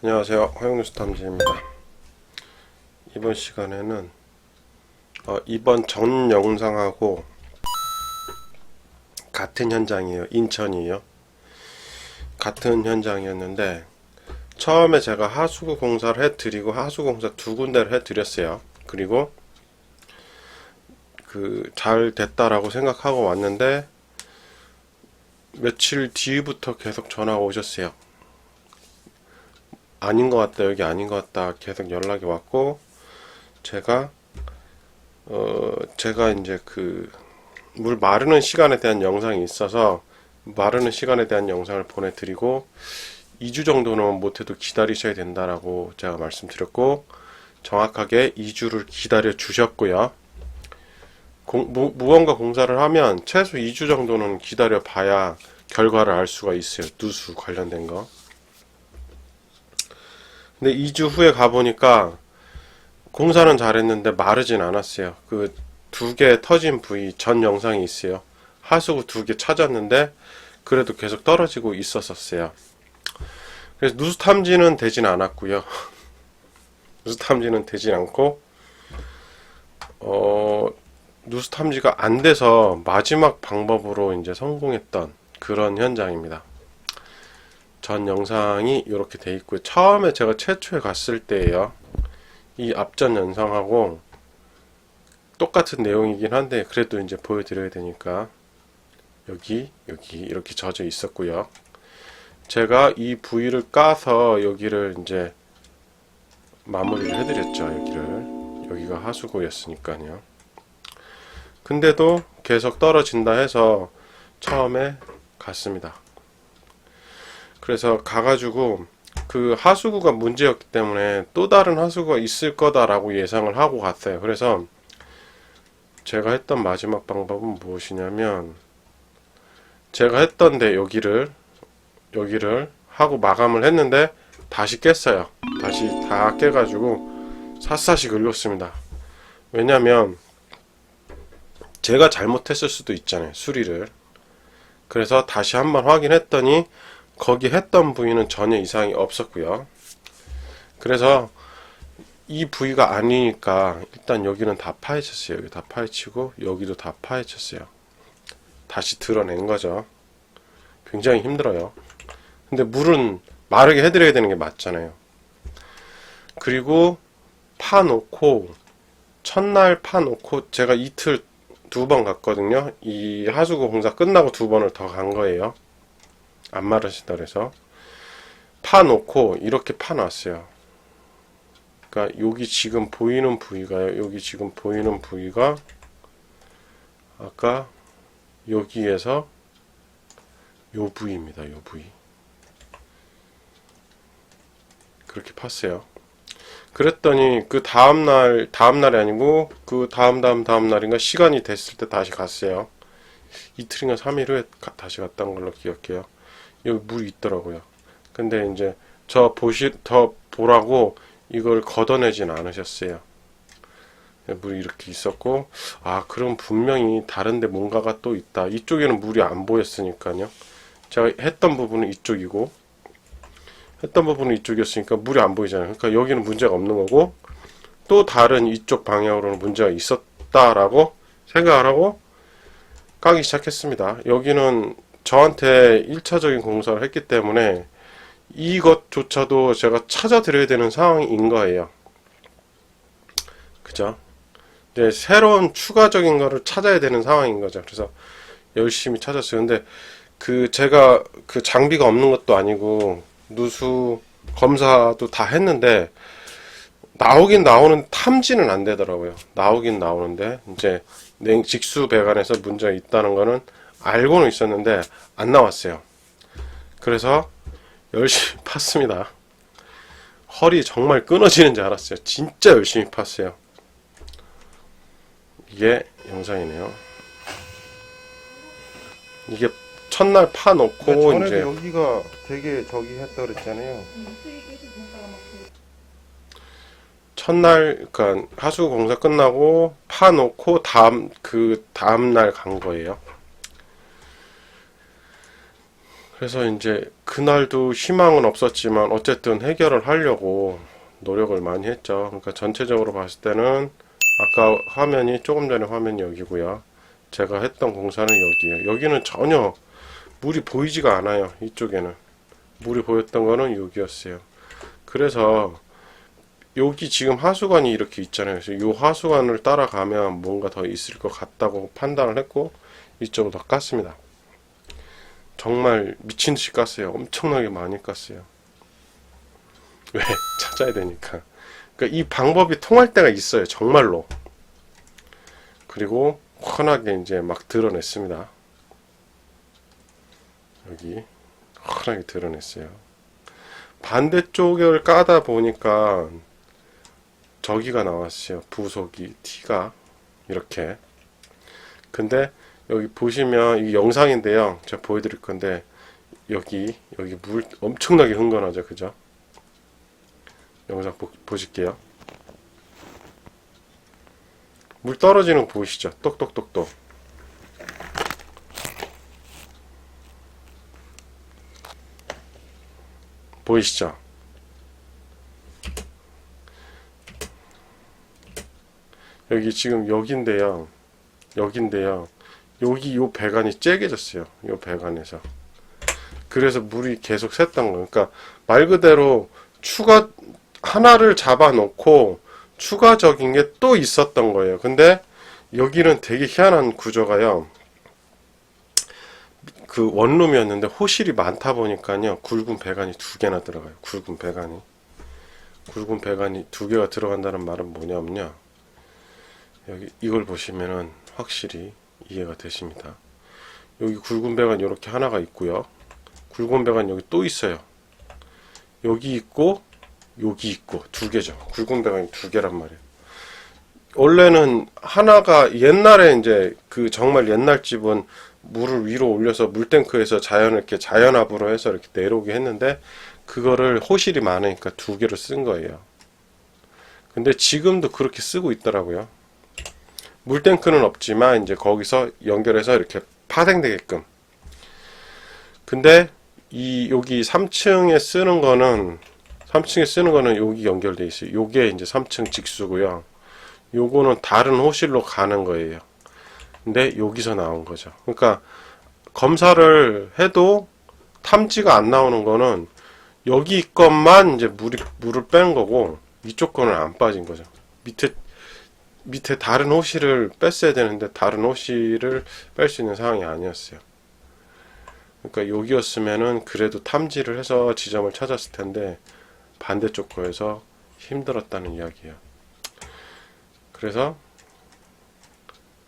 안녕하세요. 화영뉴스 탐지입니다. 이번 시간에는 이번 전 영상하고 같은 현장이에요. 인천이에요. 같은 현장이었는데 처음에 제가 하수구 공사를 해드리고 하수구 공사 두 군데를 해드렸어요. 그리고 잘 됐다라고 생각하고 왔는데 며칠 뒤부터 계속 전화가 오셨어요. 아닌 것 같다, 여기 아닌 것 같다 계속 연락이 왔고, 제가 이제 물 마르는 시간에 대한 영상이 있어서 마르는 시간에 대한 영상을 보내드리고 2주 정도는 못해도 기다리셔야 된다라고 제가 말씀드렸고, 정확하게 2주를 기다려 주셨고요. 무언가 공사를 하면 최소 2주 정도는 기다려 봐야 결과를 알 수가 있어요. 누수 관련된 거. 근데 2주 후에 가보니까 공사는 잘했는데 마르진 않았어요. 그 두 개 터진 부위 전 영상이 있어요. 하수구 두 개 찾았는데 그래도 계속 떨어지고 있었어요. 그래서 누수 탐지는 되진 않았고요. 누수 탐지는 되진 않고 누수 탐지가 안 돼서 마지막 방법으로 이제 성공했던 그런 현장입니다. 전 영상이 이렇게 돼 있고요. 처음에 제가 최초에 갔을 때예요. 이 앞전 영상하고 똑같은 내용이긴 한데 그래도 이제 보여드려야 되니까 여기 이렇게 젖어 있었고요. 제가 이 부위를 까서 여기를 이제 마무리를 해드렸죠. 여기가 하수구였으니까요. 근데도 계속 떨어진다 해서 처음에 갔습니다. 그래서 가가지고 그 하수구가 문제였기 때문에 또 다른 하수구가 있을 거다라고 예상을 하고 갔어요. 그래서 제가 했던 마지막 방법은 무엇이냐면, 제가 했던데 여기를 하고 마감을 했는데 다시 깼어요. 다시 다 깨가지고 샅샅이 긁었습니다. 왜냐면 제가 잘못했을 수도 있잖아요, 수리를. 그래서 다시 한번 확인했더니 거기 했던 부위는 전혀 이상이 없었고요. 그래서 이 부위가 아니니까 일단 여기는 다 파헤쳤어요. 여기 다 파헤치고 여기도 다 파헤쳤어요. 다시 드러낸 거죠. 굉장히 힘들어요. 근데 물은 마르게 해드려야 되는 게 맞잖아요. 그리고 파놓고 첫날 파놓고 제가 이틀 2번 갔거든요. 이 하수구 공사 끝나고 2번을 더 간 거예요. 안 마르신다 그래서 파놓고 이렇게 파놨어요. 그러니까 여기 지금 보이는 부위가요. 여기 지금 보이는 부위가 아까 여기에서 요 부위입니다. 요 부위. 그렇게 팠어요. 그랬더니 그 다음날이 아니고 그 다음날인가 시간이 됐을 때 다시 갔어요. 이틀인가 3일 후에 다시 갔던 걸로 기억해요. 여기 물이 있더라고요. 근데 이제 더 보라고 이걸 걷어내진 않으셨어요. 물이 이렇게 있었고, 그럼 분명히 다른데 뭔가가 또 있다. 이쪽에는 물이 안 보였으니까요. 제가 했던 부분은 이쪽이고 했던 부분은 이쪽이었으니까 물이 안 보이잖아요. 그러니까 여기는 문제가 없는 거고, 또 다른 이쪽 방향으로는 문제가 있었다라고 생각을 하고 까기 시작했습니다. 여기는 저한테 1차적인 공사를 했기 때문에 이것조차도 제가 찾아드려야 되는 상황인 거예요. 그죠? 근데 새로운 추가적인 거를 찾아야 되는 상황인 거죠. 그래서 열심히 찾았어요. 근데 제가 장비가 없는 것도 아니고 누수 검사도 다 했는데 나오긴 나오는 탐지는 안 되더라고요. 나오긴 나오는데 이제 직수 배관에서 문제가 있다는 거는 알고는 있었는데 안 나왔어요. 그래서 열심히 팠습니다. 허리 정말 끊어지는 줄 알았어요. 진짜 열심히 팠어요. 이게 영상이네요. 이게 첫날 파놓고 전에도 이제 여기가 되게 저기 했다 그랬잖아요. 첫날 그러니까 하수구 공사 끝나고 파놓고 다음날 간 거예요. 그래서 이제 그날도 희망은 없었지만 어쨌든 해결을 하려고 노력을 많이 했죠. 그러니까 전체적으로 봤을 때는 아까 화면이 조금 전에 화면이 여기고요. 제가 했던 공사는 여기에요. 여기는 전혀 물이 보이지가 않아요. 이쪽에는 물이 보였던 거는 여기였어요. 그래서 여기 지금 하수관이 이렇게 있잖아요. 그래서 이 하수관을 따라가면 뭔가 더 있을 것 같다고 판단을 했고 이쪽으로 더 깠습니다. 정말 미친 듯이 깠어요. 엄청나게 많이 깠어요. 왜? 찾아야 되니까. 그러니까 이 방법이 통할 때가 있어요. 정말로. 그리고 환하게 이제 막 드러냈습니다. 여기 환하게 드러냈어요. 반대쪽을 까다 보니까 저기가 나왔어요. 부속이 T가 이렇게. 근데 여기 보시면 이 영상인데요. 제가 보여드릴 건데 여기 물 엄청나게 흥건하죠, 그죠? 영상 보실게요. 물 떨어지는 거 보이시죠? 똑똑똑똑. 보이시죠? 여기 지금 여긴데요. 여기 요 배관이 째개졌어요. 요 배관에서. 그래서 물이 계속 샜던 거예요. 그러니까 말 그대로 추가 하나를 잡아놓고 추가적인 게 또 있었던 거예요. 근데 여기는 되게 희한한 구조가요. 그 원룸이었는데 호실이 많다 보니까요. 굵은 배관이 두 개나 들어가요. 굵은 배관이 두 개가 들어간다는 말은 뭐냐면요. 여기 이걸 보시면은 확실히 이해가 되십니다. 여기 굵은 배관 이렇게 하나가 있고요. 굵은 배관 여기 또 있어요. 여기 있고 여기 있고 두 개죠. 굵은 배관이 두 개란 말이에요. 원래는 하나가 옛날에 이제 그 정말 옛날 집은 물을 위로 올려서 물탱크에서 이렇게 자연압으로 해서 이렇게 내려오게 했는데 그거를 호실이 많으니까 두 개로 쓴 거예요. 근데 지금도 그렇게 쓰고 있더라고요. 물탱크는 없지만 이제 거기서 연결해서 이렇게 파생되게끔. 근데 여기 3층에 쓰는 거는 여기 연결돼 있어요. 요게 이제 3층 직수고요. 요거는 다른 호실로 가는 거예요. 근데 여기서 나온 거죠. 그러니까 검사를 해도 탐지가 안 나오는 거는 여기 것만 이제 물을 뺀 거고 이쪽 거는 안 빠진 거죠. 밑에 다른 호실을 뺐어야 되는데 다른 호실을 뺄 수 있는 상황이 아니었어요. 그러니까 여기였으면은 그래도 탐지를 해서 지점을 찾았을 텐데 반대쪽 거에서 힘들었다는 이야기예요. 그래서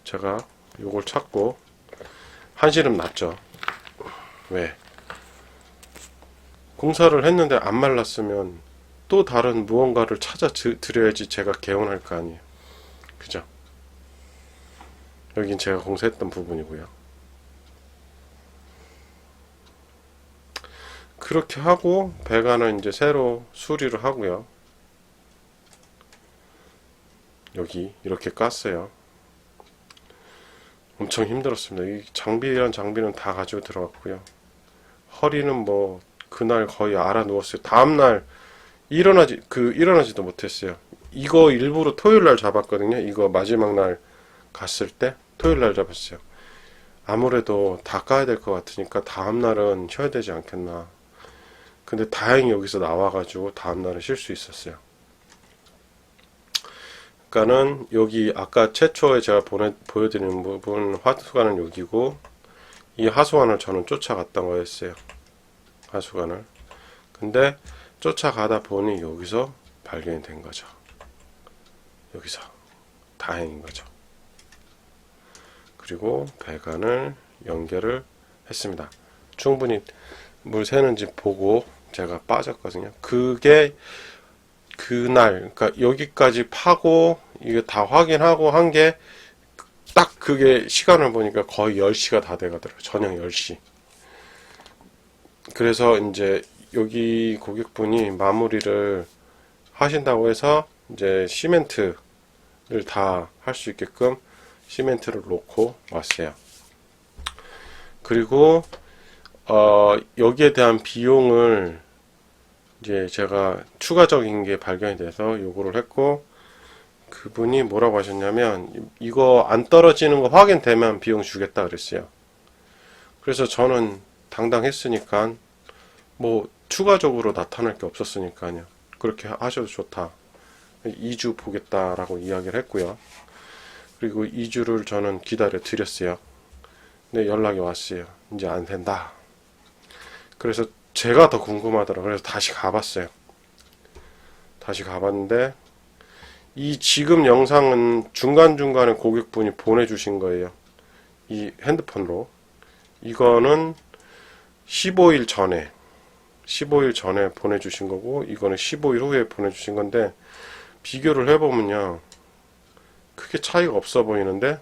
제가 요걸 찾고 한시름 났죠. 왜? 공사를 했는데 안 말랐으면 또 다른 무언가를 찾아 드려야지 제가 개원할 거 아니에요. 그죠? 여긴 제가 공사했던 부분이고요. 그렇게 하고 배관은 이제 새로 수리를 하고요. 여기 이렇게 깠어요. 엄청 힘들었습니다. 이 장비는 다 가지고 들어갔고요. 허리는 뭐 그날 거의 알아 누웠어요. 다음날 일어나지도 못했어요. 이거 일부러 토요일 날 잡았거든요. 이거 마지막 날 갔을 때 토요일 날 잡았어요. 아무래도 다 까야 될 것 같으니까 다음 날은 쉬어야 되지 않겠나. 근데 다행히 여기서 나와가지고 다음 날은 쉴 수 있었어요. 그러니까는 여기 아까 최초에 제가 보여드리는 부분 하수관은 여기고 이 하수관을 저는 쫓아갔던 거였어요. 하수관을. 근데 쫓아가다 보니 여기서 발견이 된 거죠. 여기서 다행인 거죠. 그리고 배관을 연결을 했습니다. 충분히 물 새는지 보고 제가 빠졌거든요. 그게 그날, 그러니까 여기까지 파고 이게 다 확인하고 한 게 딱 그게 시간을 보니까 거의 10시가 다 돼가더라고요. 저녁 10시. 그래서 이제 여기 고객분이 마무리를 하신다고 해서 이제 시멘트를 다 할 수 있게끔 시멘트를 놓고 왔어요. 그리고 여기에 대한 비용을 이제 제가 추가적인 게 발견이 돼서 요구를 했고, 그분이 뭐라고 하셨냐면 이거 안 떨어지는 거 확인되면 비용 주겠다 그랬어요. 그래서 저는 당당했으니까 뭐 추가적으로 나타날 게 없었으니까요. 그렇게 하셔도 좋다. 2주 보겠다라고 이야기를 했고요. 그리고 2주를 저는 기다려 드렸어요. 근데 연락이 왔어요. 이제 안 된다. 그래서 제가 더 궁금하더라고요. 그래서 다시 가봤어요. 다시 가봤는데 이 지금 영상은 중간중간에 고객분이 보내주신 거예요. 이 핸드폰으로. 이거는 15일 전에 보내주신 거고, 이거는 15일 후에 보내주신 건데, 비교를 해보면요. 크게 차이가 없어 보이는데,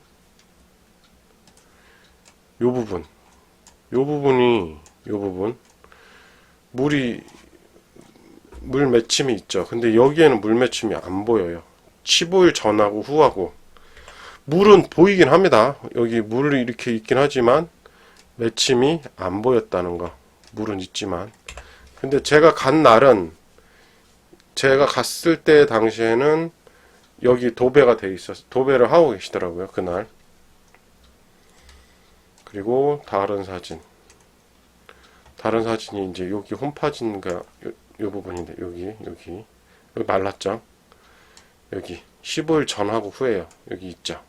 요 부분. 물 맺힘이 있죠. 근데 여기에는 물 맺힘이 안 보여요. 15일 전하고 후하고. 물은 보이긴 합니다. 여기 물이 이렇게 있긴 하지만, 맺힘이 안 보였다는 거. 물은 있지만. 근데 제가 갔을 때 당시에는 여기 도배가 돼 있었어. 도배를 하고 계시더라고요, 그날. 그리고 다른 사진이 이제 여기 홈파진가 요 부분인데 여기 말랐죠? 여기 15일 전하고 후에요. 여기 있죠?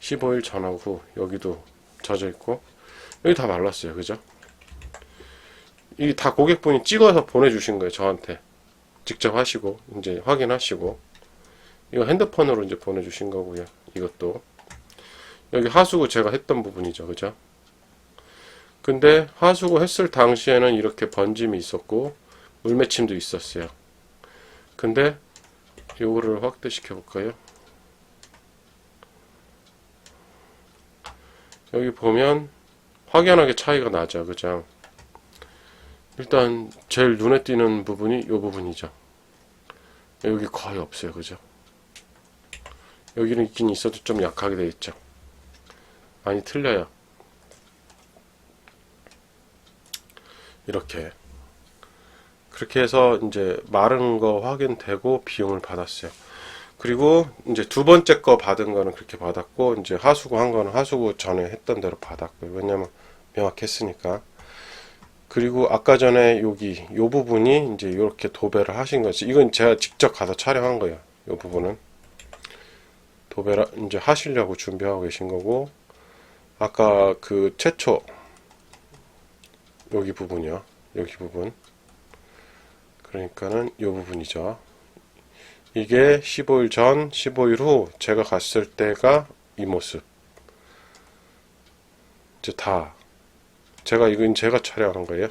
15일 전하고 후. 여기도 젖어 있고 여기 다 말랐어요. 그죠? 이게 다 고객분이 찍어서 보내주신 거예요. 저한테. 직접 하시고, 이제 확인하시고. 이거 핸드폰으로 이제 보내주신 거고요. 이것도. 여기 하수구 제가 했던 부분이죠. 그죠? 근데 하수구 했을 당시에는 이렇게 번짐이 있었고, 물맺힘도 있었어요. 근데, 요거를 확대시켜 볼까요? 여기 보면, 확연하게 차이가 나죠. 그죠? 일단 제일 눈에 띄는 부분이 이 부분이죠. 여기 거의 없어요. 그죠? 여기는 있긴 있어도 좀 약하게 되어 있죠. 많이 틀려요. 이렇게 그렇게 해서 이제 마른 거 확인되고 비용을 받았어요. 그리고 이제 두 번째 거 받은 거는 그렇게 받았고, 이제 하수구 한 거는 하수구 전에 했던 대로 받았고요. 왜냐면 명확했으니까. 그리고 아까 전에 여기 요 부분이 이제 이렇게 도배를 하신 거지. 이건 제가 직접 가서 촬영한 거예요. 요 부분은 도배를 이제 하시려고 준비하고 계신 거고, 아까 그 최초 여기 부분이요. 여기 부분. 그러니까는 요 부분이죠. 이게 15일 전, 15일 후 제가 갔을 때가 이 모습. 이제 다 이건 제가 촬영한 거예요.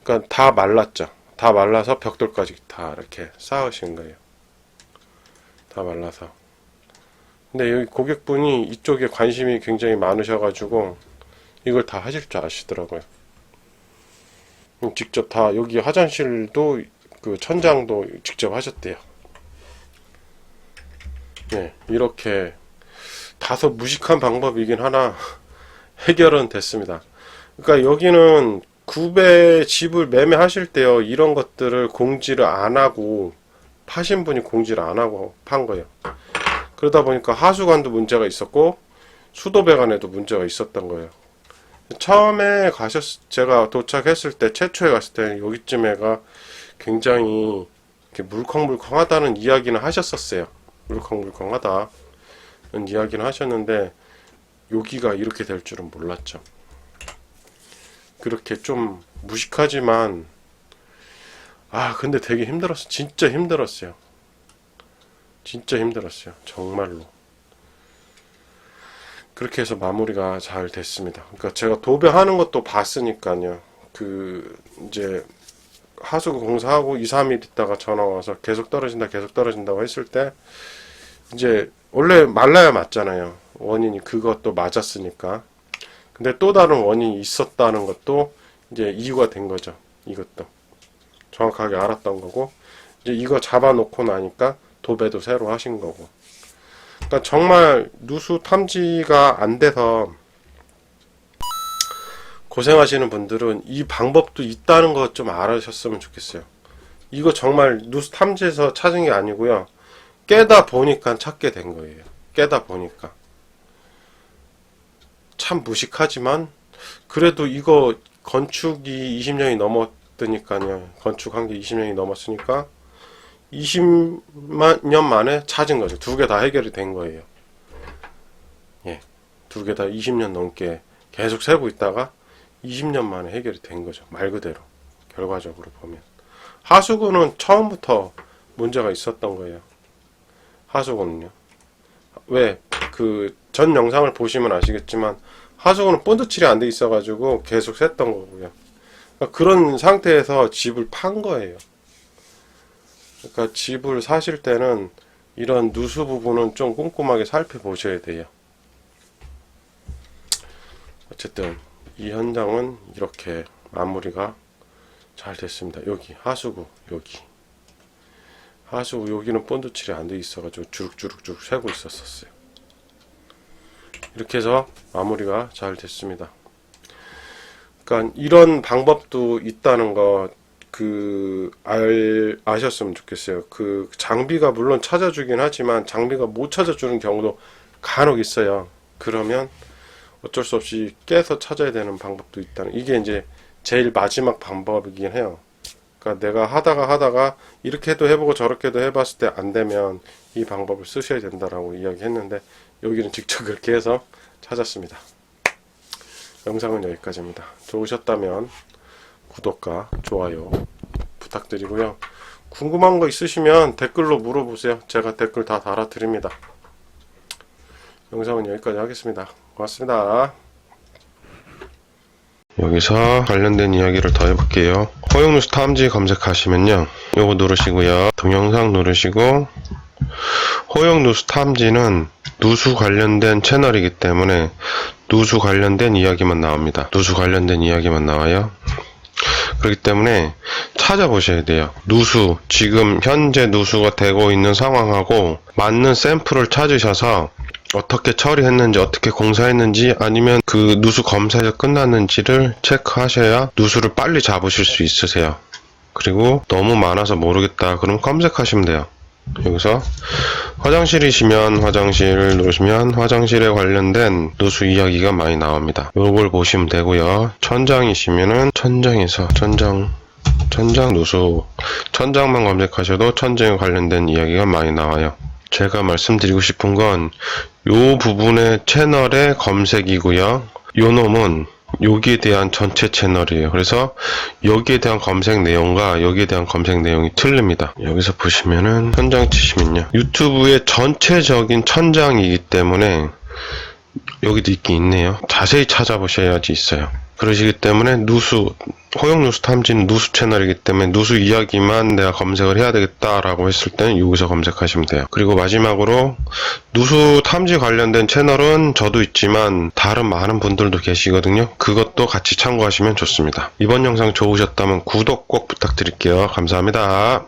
그러니까 다 말랐죠. 다 말라서 벽돌까지 다 이렇게 쌓으신 거예요. 다 말라서. 근데 여기 고객분이 이쪽에 관심이 굉장히 많으셔가지고 이걸 다 하실 줄 아시더라고요. 직접 다 여기 화장실도 그 천장도 직접 하셨대요. 네, 이렇게 다소 무식한 방법이긴 하나 해결은 됐습니다. 그러니까 여기는 집을 매매하실 때요, 이런 것들을 공지를 안 하고 파신 분이 공지를 안 하고 판 거예요. 그러다 보니까 하수관도 문제가 있었고 수도배관에도 문제가 있었던 거예요. 처음에 제가 도착했을 때, 최초에 갔을 때 여기쯤에가 굉장히 이렇게 물컹물컹하다는 이야기는 하셨었어요. 물컹물컹하다는 이야기는 하셨는데 여기가 이렇게 될 줄은 몰랐죠. 그렇게 좀 무식하지만 근데 되게 힘들었어. 진짜 힘들었어요. 진짜 힘들었어요. 정말로. 그렇게 해서 마무리가 잘 됐습니다. 그러니까 제가 도배하는 것도 봤으니까요. 이제 하수구 공사하고 2, 3일 있다가 전화 와서 계속 떨어진다고 했을 때, 이제 원래 말라야 맞잖아요. 원인이 그것도 맞았으니까. 근데 또 다른 원인이 있었다는 것도 이제 이유가 된 거죠. 이것도 정확하게 알았던 거고, 이제 이거 잡아놓고 나니까 도배도 새로 하신 거고. 그러니까 정말 누수 탐지가 안 돼서 고생하시는 분들은 이 방법도 있다는 거 좀 알아셨으면 좋겠어요. 이거 정말 누수 탐지에서 찾은 게 아니고요. 깨다 보니까 찾게 된 거예요. 깨다 보니까. 참 무식하지만 그래도 이거 건축이 20년이 넘었으니까요. 건축한 게 20년이 넘었으니까 20년 만에 찾은 거죠. 두 개 다 해결이 된 거예요. 예. 두 개 다 20년 넘게 계속 세고 있다가 20년 만에 해결이 된 거죠. 말 그대로. 결과적으로 보면. 하수구는 처음부터 문제가 있었던 거예요. 하수구는요. 왜? 그 전 영상을 보시면 아시겠지만 하수구는 본드칠이 안 돼 있어가지고 계속 샜던 거고요. 그러니까 그런 상태에서 집을 판 거예요. 그러니까 집을 사실 때는 이런 누수 부분은 좀 꼼꼼하게 살펴보셔야 돼요. 어쨌든 이 현장은 이렇게 마무리가 잘 됐습니다. 여기 하수구 여기 하수구 여기는 본드칠이 안 돼 있어가지고 주룩주룩 새고 있었어요. 이렇게 해서 마무리가 잘 됐습니다. 그러니까 이런 방법도 있다는 거 아셨으면 좋겠어요. 그 장비가 물론 찾아주긴 하지만 장비가 못 찾아주는 경우도 간혹 있어요. 그러면 어쩔 수 없이 깨서 찾아야 되는 방법도 있다는, 이게 이제 제일 마지막 방법이긴 해요. 그러니까 내가 하다가 이렇게 해도 해보고 저렇게도 해봤을 때 안 되면 이 방법을 쓰셔야 된다라고 이야기했는데 여기는 직접 그렇게 해서 찾았습니다. 영상은 여기까지입니다. 좋으셨다면 구독과 좋아요 부탁드리고요. 궁금한 거 있으시면 댓글로 물어보세요. 제가 댓글 다 달아드립니다. 영상은 여기까지 하겠습니다. 고맙습니다. 여기서 관련된 이야기를 더 해볼게요. 허용누수 탐지 검색하시면요, 요거 누르시고요, 동영상 누르시고, 허용누수 탐지는 누수 관련된 채널이기 때문에 누수 관련된 이야기만 나옵니다. 누수 관련된 이야기만 나와요. 그렇기 때문에 찾아보셔야 돼요. 누수, 지금 현재 누수가 되고 있는 상황하고 맞는 샘플을 찾으셔서 어떻게 처리했는지, 어떻게 공사했는지, 아니면 그 누수 검사가 끝났는지를 체크하셔야 누수를 빨리 잡으실 수 있으세요. 그리고 너무 많아서 모르겠다 그럼 검색하시면 돼요. 여기서 화장실이시면 화장실 누르시면 화장실에 관련된 누수 이야기가 많이 나옵니다. 요걸 보시면 되고요. 천장이시면은 천장에서 천장 누수, 천장만 검색하셔도 천장에 관련된 이야기가 많이 나와요. 제가 말씀드리고 싶은 건 요 부분의 채널의 검색이고요. 요 놈은 여기에 대한 전체 채널이에요. 그래서 여기에 대한 검색 내용과 여기에 대한 검색 내용이 틀립니다. 여기서 보시면은 천장 치시면요, 유튜브의 전체적인 천장이기 때문에 여기도 있긴 있네요. 자세히 찾아보셔야지 있어요. 그러시기 때문에 허용누수 탐지는 누수 채널이기 때문에 누수 이야기만 내가 검색을 해야 되겠다라고 했을 때는 여기서 검색하시면 돼요. 그리고 마지막으로 누수 탐지 관련된 채널은 저도 있지만 다른 많은 분들도 계시거든요. 그것도 같이 참고하시면 좋습니다. 이번 영상 좋으셨다면 구독 꼭 부탁드릴게요. 감사합니다.